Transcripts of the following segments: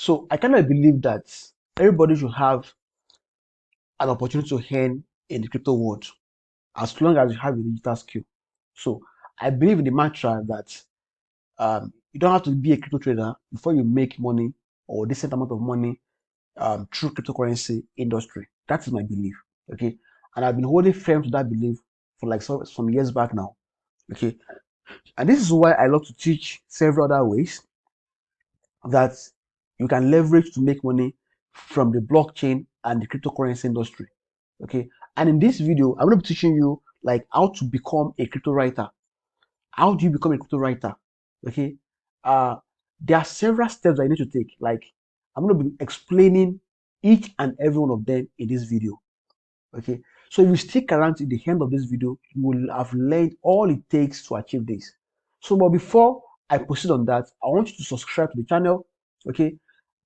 So I kind of believe that everybody should have an opportunity to earn in the crypto world as long as you have a digital skill. So I believe in the mantra that you don't have to be a crypto trader before you make money or a decent amount of money through cryptocurrency industry. That is my belief. Okay, and I've been holding firm to that belief for like some years back now. Okay, and this is why I love to teach several other ways that you can leverage to make money from the blockchain and the cryptocurrency industry. Okay, and in this video, I'm going to be teaching you like how to become a crypto writer. How do you become a crypto writer? Okay, uh, there are several steps I need to take. Like I'm going to be explaining each and every one of them in this video. Okay, so if you stick around to the end of this video, you will have learned all it takes to achieve this. So, but before I proceed on that, I want you to subscribe to the channel, okay,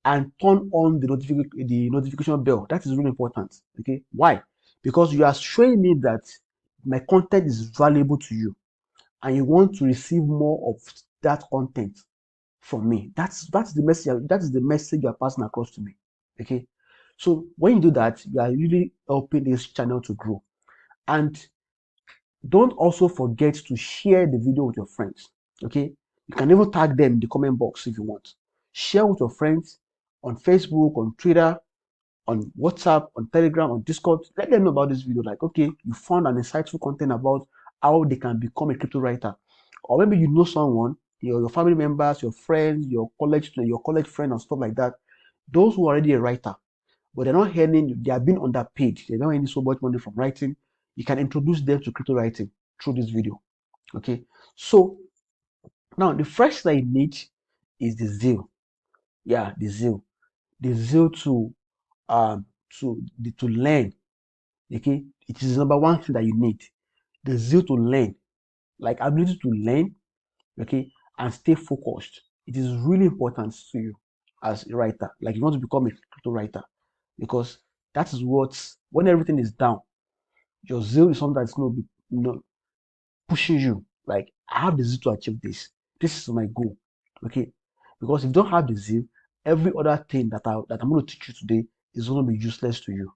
and turn on the notification bell. That is really important. Okay, why? Because you are showing me that my content is valuable to you, and you want to receive more of that content from me. That's the message. That is the message you are passing across to me. Okay. So when you do that, you are really helping this channel to grow. And don't also forget to share the video with your friends. Okay. You can even tag them in the comment box if you want. Share with your friends on Facebook, on Twitter, on WhatsApp, on Telegram, on Discord. Let them know about this video. Like, okay, you found an insightful content about how they can become a crypto writer. Or maybe you know someone, your family members, your friends, your college friend, and stuff like that. Those who are already a writer, but they're not earning, they have been underpaid, they're not earning so much money from writing. You can introduce them to crypto writing through this video. Okay. So now the first thing you need is the zeal. Yeah, the zeal. The zeal um to learn. Okay, it is the number one thing that you need. The zeal to learn, like ability to learn, okay, and stay focused. It is really important to you as a writer. Like you want to become a crypto writer, because that is what, when everything is down, your zeal is something that's going to be, pushing you. Like I have the zeal to achieve this. This is my goal. Okay, because if you don't have the zeal, every other thing that I'm going to teach you today is going to be useless to you.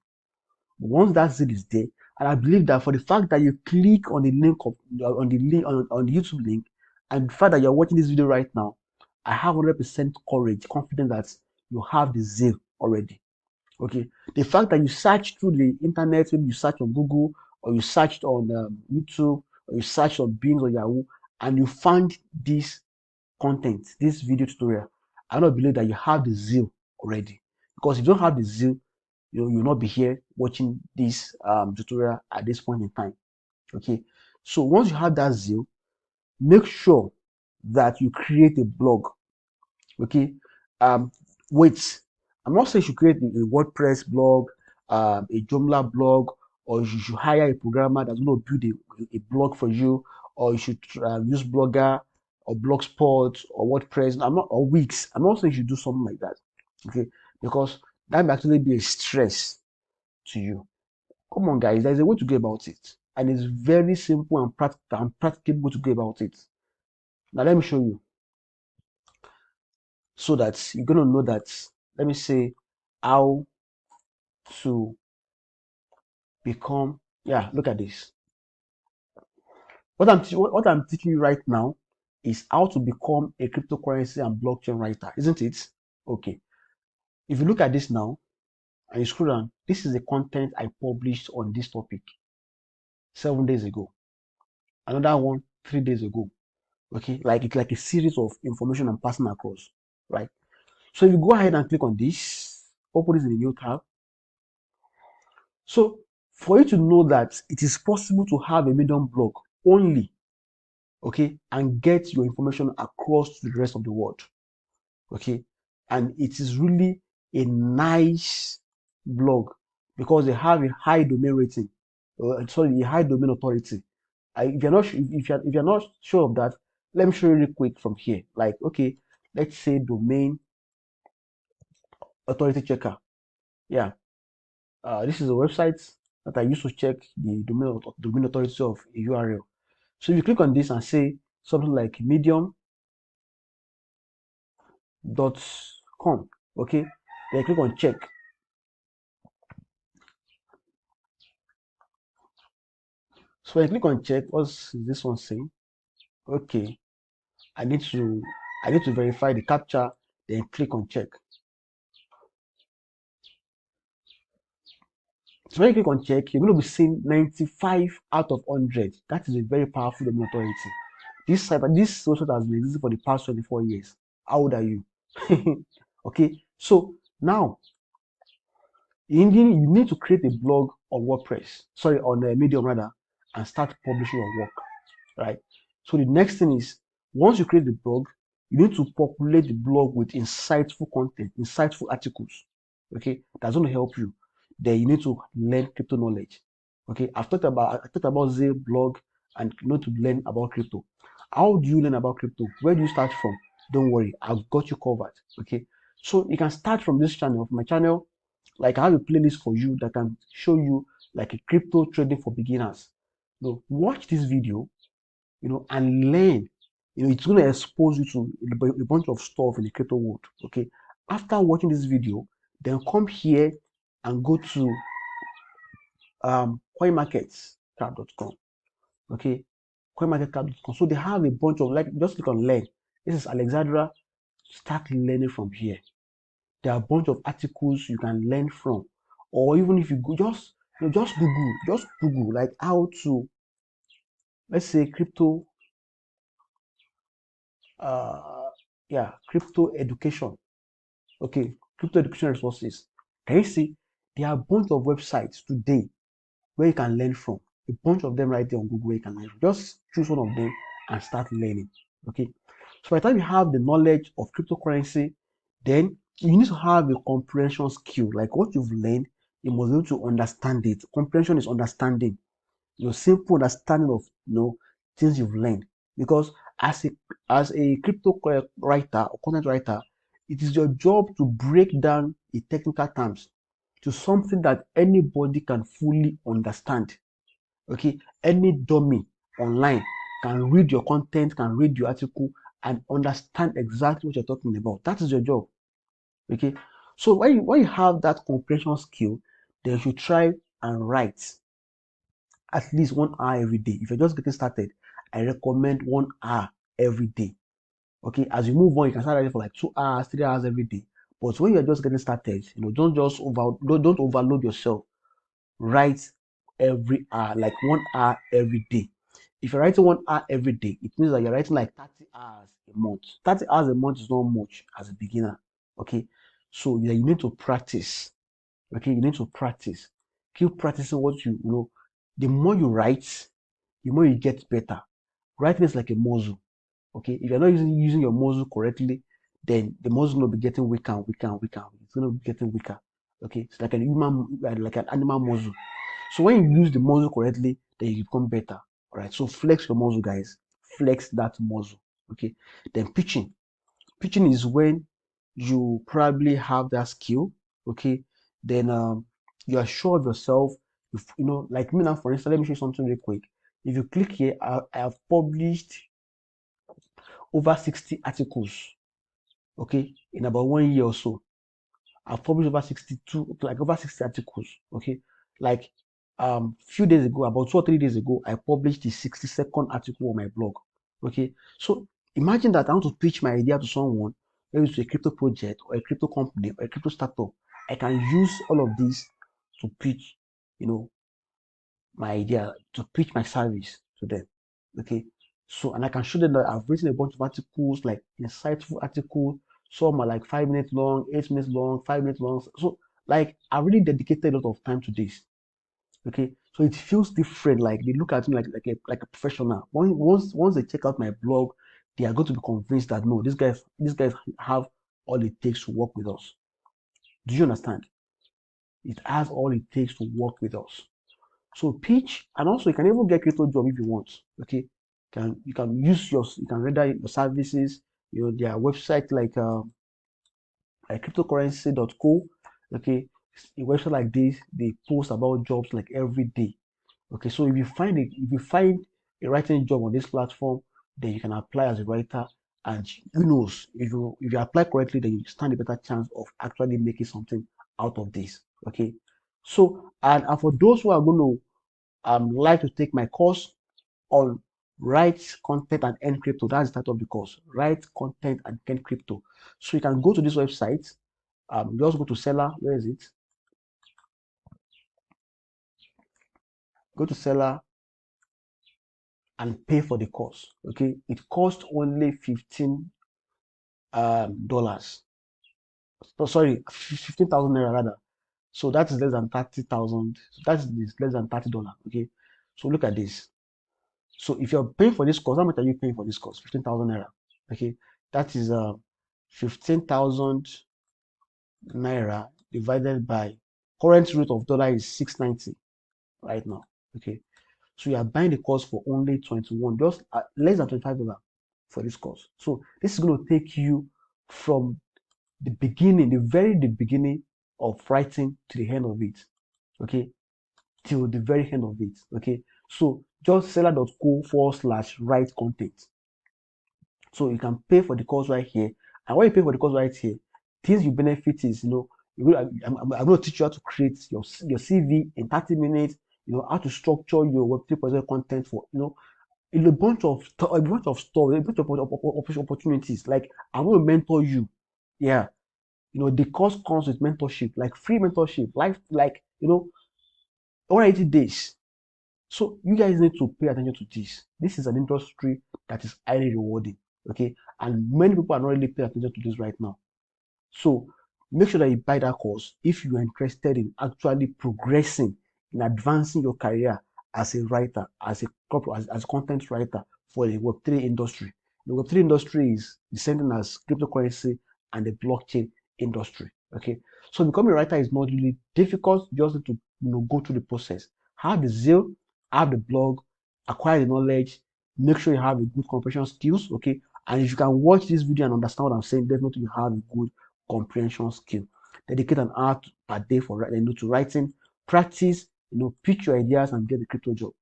Once that zeal is there, and I believe that for the fact that you click on the link on the YouTube link, and the fact that you're watching this video right now, I have 100% courage, confidence that you have the zeal already. Okay, the fact that you search through the internet, maybe you search on Google, or you searched on YouTube, or you searched on Bing or Yahoo, and you found this content, this video tutorial, I don't believe that you have the zeal already. Because if you don't have the zeal, you'll not be here watching this tutorial at this point in time. Okay, so once you have that zeal, make sure that you create a blog. Okay, um wait, I'm not saying you should create a WordPress blog, a Joomla blog, or you should hire a programmer that's going to build a blog for you, or you should use Blogger or Blogspot or WordPress. I'm not, or Wix. I'm not saying you should do something like that. Okay, because that may actually be a stress to you. Come on, guys, there's a way to go about it, and it's very simple and practicable to go about it. Now, let me show you so that you're gonna know that. Let me say how to become. Yeah, look at this. What I'm teaching you right now is how to become a cryptocurrency and blockchain writer, isn't it? Okay. If you look at this now and you scroll down, this is the content I published on this topic 7 days ago. Another one 3 days ago. Okay, like it's like a series of information I'm passing across, right? So if you go ahead and click on this, open this in a new tab. So for you to know that it is possible to have a Medium blog only, okay, and get your information across to the rest of the world, okay, and it is really a nice blog because they have a high domain rating, sorry, a high domain authority. If you're not sure of that, let me show you real quick from here. Like, okay, let's say domain authority checker. Yeah, this is a website that I use to check the domain authority of a URL. So if you click on this and say something like medium.com, Okay, then click on check. So when I click on check, what's this one saying? Okay, I need to verify the captcha, then click on check. So when you click on check, you're going to be seeing 95 out of 100. That is a very powerful domain authority. This website has been existing for the past 24 years. How old are you? Okay, so now you need to create a blog on WordPress, sorry, on Medium rather, and start publishing your work, right? So the next thing is, once you create the blog, you need to populate the blog with insightful content, insightful articles, okay? That's going to help you. Then you need to learn crypto knowledge, okay? I talked about Zeal blog, and you need to learn about crypto. How do you learn about crypto? Where do you start from? Don't worry, I've got you covered, okay? So you can start from this channel, my channel. Like, I have a playlist for you that can show you like a crypto trading for beginners. Watch this video, and learn. It's going to expose you to a bunch of stuff in the crypto world. Okay. After watching this video, then come here and go to coinmarketcap.com. Okay. Coinmarketcap.com. So they have a bunch of, like, just click on learn. This is Alexandra. Start learning from here. There are a bunch of articles you can learn from, or even if you go just Google like how to, let's say, crypto crypto education. Okay, crypto education resources. Can you see there are a bunch of websites today where you can learn from? A bunch of them right there on Google where you can learn from. Just choose one of them and start learning. Okay, so by the time you have the knowledge of cryptocurrency, then you need to have a comprehension skill. Like what you've learned, you must be able to understand it. Comprehension is understanding. Simple understanding of things you've learned. Because as a crypto writer or content writer, it is your job to break down the technical terms to something that anybody can fully understand. Okay, any dummy online can read your content, can read your article, and understand exactly what you're talking about. That is your job. Okay, so when you have that comprehension skill, then you should try and write at least 1 hour every day. If you're just getting started, I recommend 1 hour every day. Okay, as you move on, you can start writing for like 2 hours, 3 hours every day. But when you're just getting started, don't overload yourself. Write every hour, like 1 hour every day. If you're writing 1 hour every day, it means that you're writing like 30 hours a month. 30 hours a month is not much as a beginner. Okay, so yeah, you need to practice. Okay, you need to practice. Keep practicing what you know. The more you write, the more you get better. Writing is like a muscle. Okay, if you're not using your muscle correctly, then the muscle will be getting weaker and weaker and weaker. It's going to be getting weaker. Okay, it's like like an animal muscle. So when you use the muscle correctly, then you become better. All right. So flex your muscle, guys. Flex that muscle. Okay. Then pitching. Pitching is when you probably have that skill. Okay. Then you are sure of yourself. If, like me now, for instance, let me show you something real quick. If you click here, I have published over 60 articles. Okay, in about 1 year or so. I've published over 60 articles. Okay, like few days ago, about 2 or 3 days ago, I published the 62nd article on my blog. Okay, so imagine that I want to pitch my idea to someone, maybe to a crypto project or a crypto company or a crypto startup. I can use all of this to pitch, my idea, to pitch my service to them. Okay, so and I can show them that I've written a bunch of articles, like insightful articles. Some are like 5 minutes long, 8 minutes long, 5 minutes long. So like I really dedicated a lot of time to this. Okay, so it feels different. Like they look at me like a professional. Once they check out my blog, they are going to be convinced that no, these guys have all it takes to work with us. Do you understand? It has all it takes to work with us. So pitch, and also you can even get crypto job if you want. Okay, you can render your services. Their website like cryptocurrency.co. Okay, a website like this, they post about jobs like every day. Okay, so if you find a writing job on this platform, then you can apply as a writer And who knows, if you apply correctly, then you stand a better chance of actually making something out of this. Okay. So and for those who are going to like to take my course on write content and earn crypto, that's the title of the course. Write content and earn crypto. So you can go to this website. Just go to seller. Where is it? Go to seller and pay for the course. Okay, it costs only $15. So sorry, 15,000 naira rather. So that is less than 30,000. That is less than $30. Okay, so look at this. So if you're paying for this course, how much are you paying for this course? 15,000 naira. Okay, that is 15,000 naira divided by current rate of dollar is 690 right now. Okay, so you are buying the course for only 21, just less than $25 for this course. So this is going to take you from the beginning, the beginning of writing to the end of it. Okay, till the very end of it. Okay, so just seller.co/write content. So you can pay for the course right here. And when you pay for the course right here, things you benefit is, I'm going to teach you how to create your CV in 30 minutes, how to structure your Web 3.0 content for, in a bunch of stuff, a bunch of opportunities. Like, I'm going to mentor you. Yeah. The course comes with mentorship, like free mentorship, like 180 days. So you guys need to pay attention to this. This is an industry that is highly rewarding. Okay. And many people are not really paying attention to this right now. So make sure that you buy that course if you are interested in actually progressing, in advancing your career as a writer, as a content writer for the Web3 industry. The Web3 industry is the same as cryptocurrency and the blockchain industry. Okay. So becoming a writer is not really difficult. You just need to go through the process. Have the zeal, have the blog, acquire the knowledge, make sure you have a good comprehension skills. Okay. And if you can watch this video and understand what I'm saying, definitely you have a good comprehension skill. Dedicate an hour per day for to writing. Practice, pitch your ideas and get the crypto job.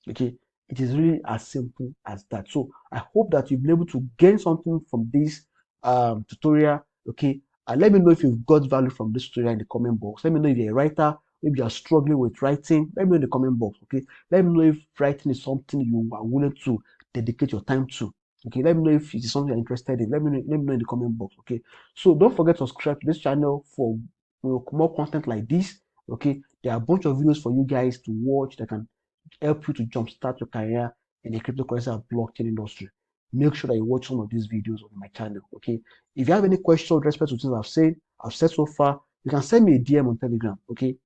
Okay, it is really as simple as that. So I hope that you've been able to gain something from this tutorial. Okay, and let me know if you've got value from this tutorial in the comment box. Let me know if you're a writer, maybe you're struggling with writing. Let me know in the comment box. Okay, let me know if writing is something you are willing to dedicate your time to. Okay, let me know if it is something you're interested in. Let me know in the comment box. Okay, so don't forget to subscribe to this channel for more content like this. Okay, there are a bunch of videos for you guys to watch that can help you to jumpstart your career in the cryptocurrency and blockchain industry. Make sure that you watch some of these videos on my channel. Okay. If you have any questions with respect to things I've said so far, you can send me a DM on Telegram. Okay.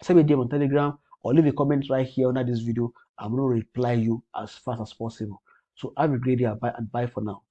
Send me a DM on Telegram or leave a comment right here under this video. I'm going to reply you as fast as possible. So have a great day and bye for now.